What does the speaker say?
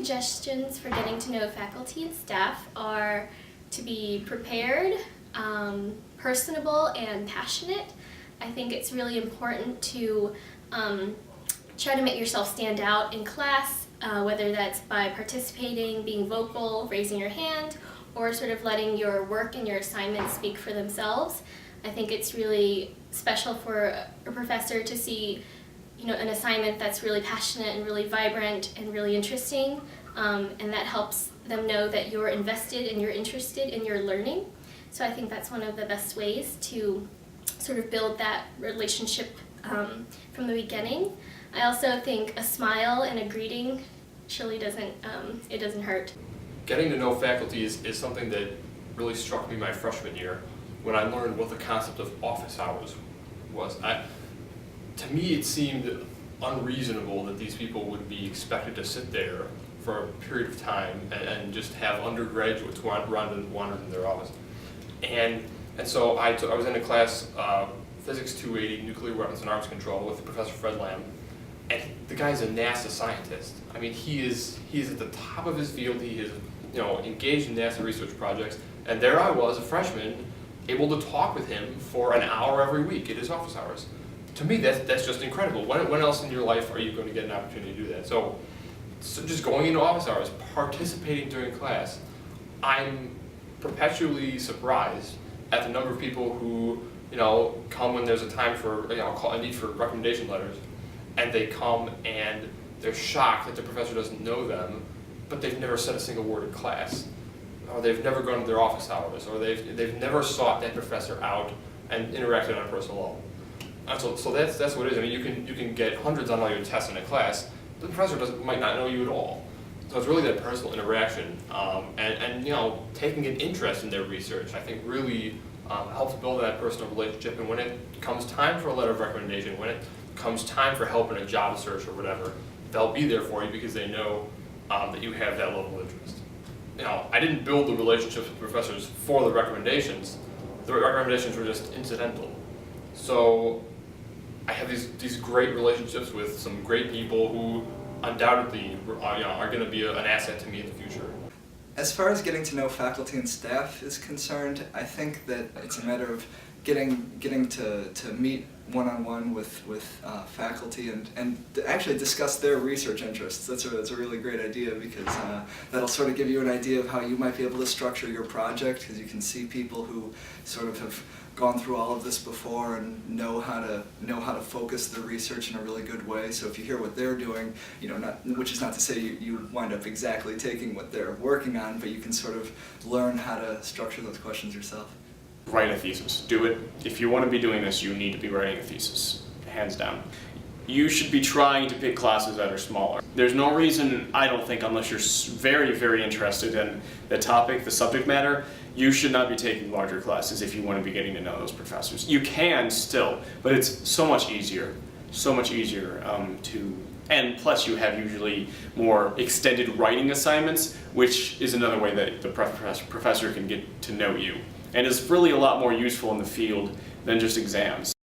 suggestions for getting to know faculty and staff are to be prepared, personable, and passionate. I think it's really important to try to make yourself stand out in class, whether that's by participating, being vocal, raising your hand, or sort of letting your work and your assignments speak for themselves. I think it's really special for a professor to see, an assignment that's really passionate and really vibrant and really interesting, and that helps them know that you're invested and you're interested in your learning. So I think that's one of the best ways to sort of build that relationship from the beginning. I also think a smile and a greeting surely doesn't hurt. Getting to know faculty is something that really struck me my freshman year when I learned what the concept of office hours was. To me, it seemed unreasonable that these people would be expected to sit there for a period of time and just have undergraduates wander in their office. And so I was in a class, Physics 280, Nuclear Weapons and Arms Control, with Professor Fred Lamb. And the guy's a NASA scientist. I mean, he is at the top of his field. He is, engaged in NASA research projects. And there I was, a freshman, able to talk with him for an hour every week at his office hours. To me, that's just incredible. When else in your life are you going to get an opportunity to do that? So just going into office hours, participating during class, I'm perpetually surprised at the number of people who, come when there's a time for, a need for recommendation letters, and they come and they're shocked that the professor doesn't know them, but they've never said a single word in class, or they've never gone to their office hours, or they've never sought that professor out and interacted on a personal level. And so that's what it is. I mean, you can get hundreds on all your tests in a class, but the professor might not know you at all. So it's really that personal interaction, and taking an interest in their research, I think really helps build that personal relationship. And when it comes time for a letter of recommendation, when it comes time for help in a job search or whatever, they'll be there for you because they know that you have that level of interest. I didn't build the relationships with professors for the recommendations. The recommendations were just incidental. So I have these great relationships with some great people who undoubtedly are going to be an asset to me in the future. As far as getting to know faculty and staff is concerned, I think that it's a matter of getting to meet one-on-one with faculty and actually discuss their research interests. That's a really great idea, because that'll sort of give you an idea of how you might be able to structure your project, because you can see people who sort of have gone through all of this before and know how to focus their research in a really good way. So if you hear what they're doing, which is not to say you wind up exactly taking what they're working on, but you can sort of learn how to structure those questions yourself. Write a thesis. Do it. If you want to be doing this, you need to be writing a thesis, hands down. You should be trying to pick classes that are smaller. There's no reason, I don't think, unless you're very, very interested in the topic, the subject matter, you should not be taking larger classes if you want to be getting to know those professors. You can still, but it's so much easier and plus you have usually more extended writing assignments, which is another way that the professor can get to know you. And is really a lot more useful in the field than just exams.